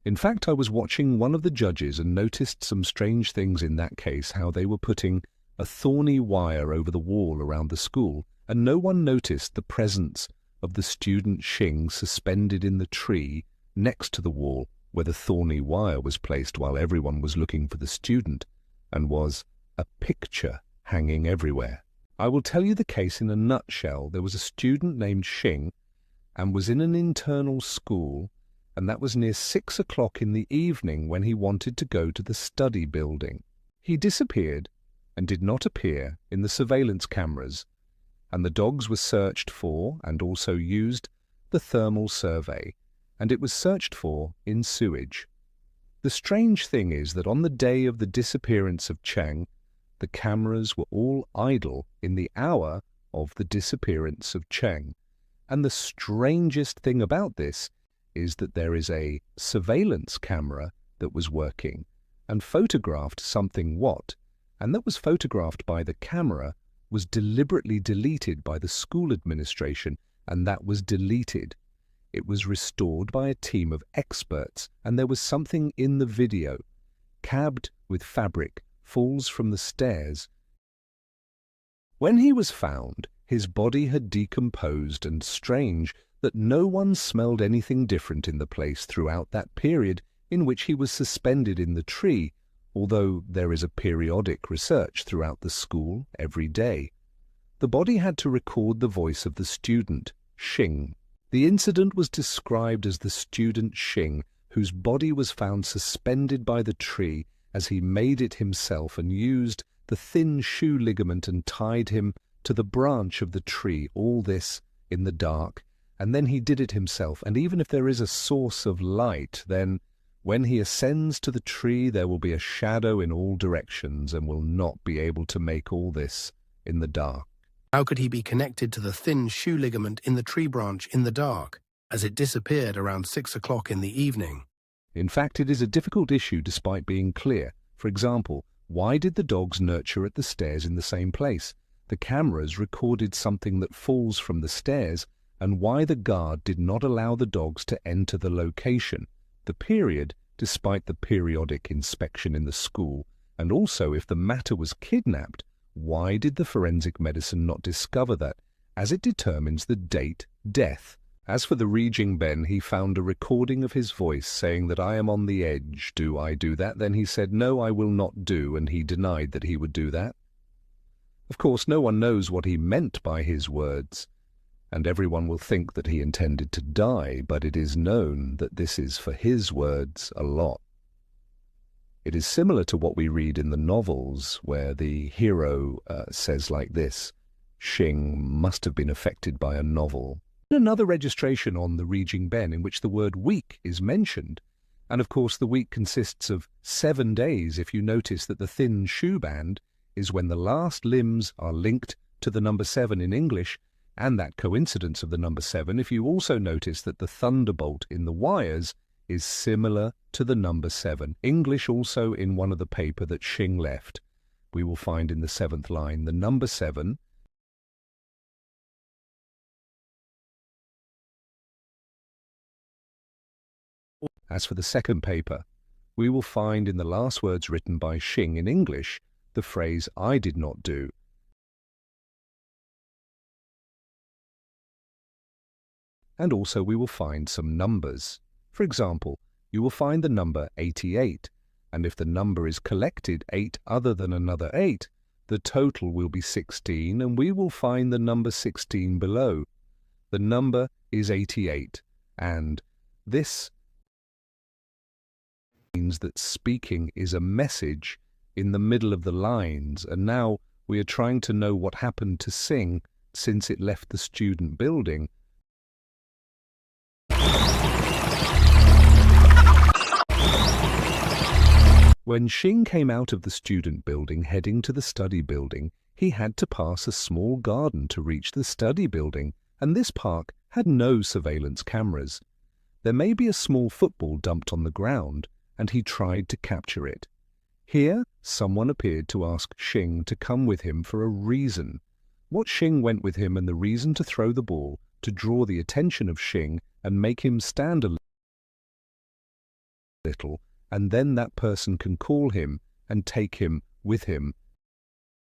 In fact, I was watching one of the judges and noticed some strange things in that case, how they were putting a thorny wire over the wall around the school, and no one noticed the presence of the student Shing suspended in the tree next to the wall where the thorny wire was placed while everyone was looking for the student, and was a picture hanging everywhere. I will tell you the case in a nutshell. There was a student named Shing and was in an internal school, and that was near 6 o'clock in the evening when he wanted to go to the study building. He disappeared and did not appear in the surveillance cameras, and the dogs were searched for and also used the thermal survey, and it was searched for in sewage. The strange thing is that on the day of the disappearance of Chang, the cameras were all idle in the hour of the disappearance of Chang. And the strangest thing about this is that there is a surveillance camera that was working and photographed something and that was photographed by the camera was deliberately deleted by the school administration, and that was deleted. It was restored by a team of experts, and there was something in the video. Cabbed with fabric falls from the stairs. When he was found, his body had decomposed, and strange that no one smelled anything different in the place throughout that period in which he was suspended in the tree, although there is a periodic research throughout the school every day. The body had to record the voice of the student, Shing. The incident was described as the student Shing, whose body was found suspended by the tree as he made it himself and used the thin shoe ligament and tied him to the branch of the tree, all this in the dark, and then he did it himself. And even if there is a source of light, then when he ascends to the tree there will be a shadow in all directions and will not be able to make all this in the dark. How could he be connected to the thin shoe ligament in the tree branch in the dark, as it disappeared around 6 o'clock in the evening? In fact, it is a difficult issue despite being clear. For example, why did the dogs nurture at the stairs in the same place? The cameras recorded something that falls from the stairs, and why the guard did not allow the dogs to enter the location, the period, despite the periodic inspection in the school, and also if the matter was kidnapped, why did the forensic medicine not discover that, as it determines the date, death? As for the Jing Ben, he found a recording of his voice saying that I am on the edge, do I do that? Then he said, no, I will not do, and he denied that he would do that. Of course, no one knows what he meant by his words, and everyone will think that he intended to die, but it is known that this is for his words a lot. It is similar to what we read in the novels, where the hero says like this, Shing must have been affected by a novel. Another registration on the Jing Ben in which the word week is mentioned, and of course the week consists of 7 days if you notice that the thin shoe band is when the last limbs are linked to the number 7 in English, and that coincidence of the number 7 if you also notice that the thunderbolt in the wires is similar to the number 7. English also in one of the paper that Shing left. We will find in the 7th line the number 7. As for the second paper, we will find in the last words written by Shing in English the phrase I did not do. And also we will find some numbers. For example, you will find the number 88, and if the number is collected 8 other than another 8, the total will be 16, and we will find the number 16 below. The number is 88, and this means that speaking is a message in the middle of the lines, and now we are trying to know what happened to Shing since it left the student building. When Shing came out of the student building heading to the study building, he had to pass a small garden to reach the study building, and this park had no surveillance cameras. There may be a small football dumped on the ground, and he tried to capture it. Here, someone appeared to ask Shing to come with him for a reason. What Shing went with him and the reason to throw the ball, to draw the attention of Shing and make him stand a little, and then that person can call him and take him with him.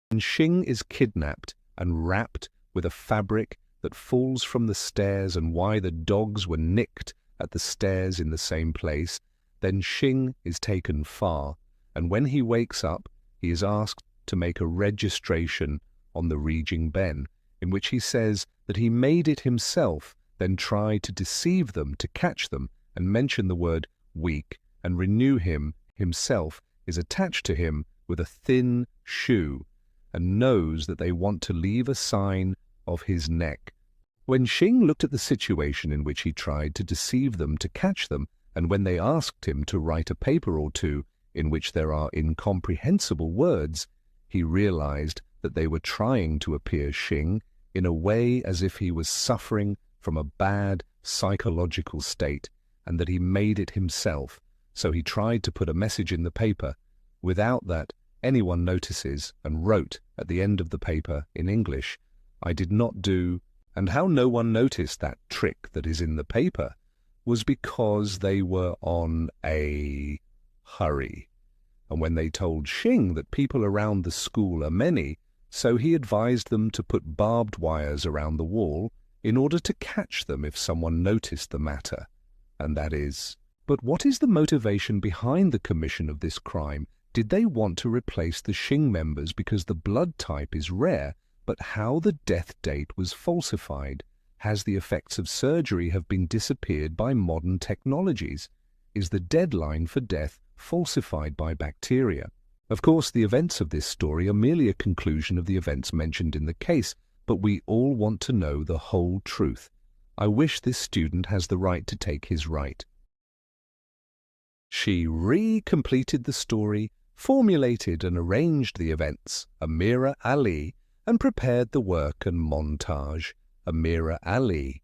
And Shing is kidnapped and wrapped with a fabric that falls from the stairs, and why the dogs were nicked at the stairs in the same place. Then Shing is taken far, and when he wakes up, he is asked to make a registration on the Raging Ben, in which he says that he made it himself, then tried to deceive them to catch them, and mention the word weak, and renew himself is attached to him with a thin shoe, and knows that they want to leave a sign of his neck. When Shing looked at the situation in which he tried to deceive them to catch them, and when they asked him to write a paper or two in which there are incomprehensible words, he realized that they were trying to appear Shing in a way as if he was suffering from a bad psychological state, and that he made it himself. So he tried to put a message in the paper without that anyone notices, and wrote at the end of the paper in English, "I did not do," and how no one noticed that trick that is in the paper was because they were on a hurry. And when they told Shing that people around the school are many, so he advised them to put barbed wires around the wall in order to catch them if someone noticed the matter. And that is, but what is the motivation behind the commission of this crime? Did they want to replace the Shing members because the blood type is rare, but how the death date was falsified? Has the effects of surgery have been disappeared by modern technologies? Is the deadline for death falsified by bacteria? Of course, the events of this story are merely a conclusion of the events mentioned in the case, but we all want to know the whole truth. I wish this student has the right to take his right. She re-completed the story, formulated and arranged the events, Amira Ali, and prepared the work and montage. Amira Ali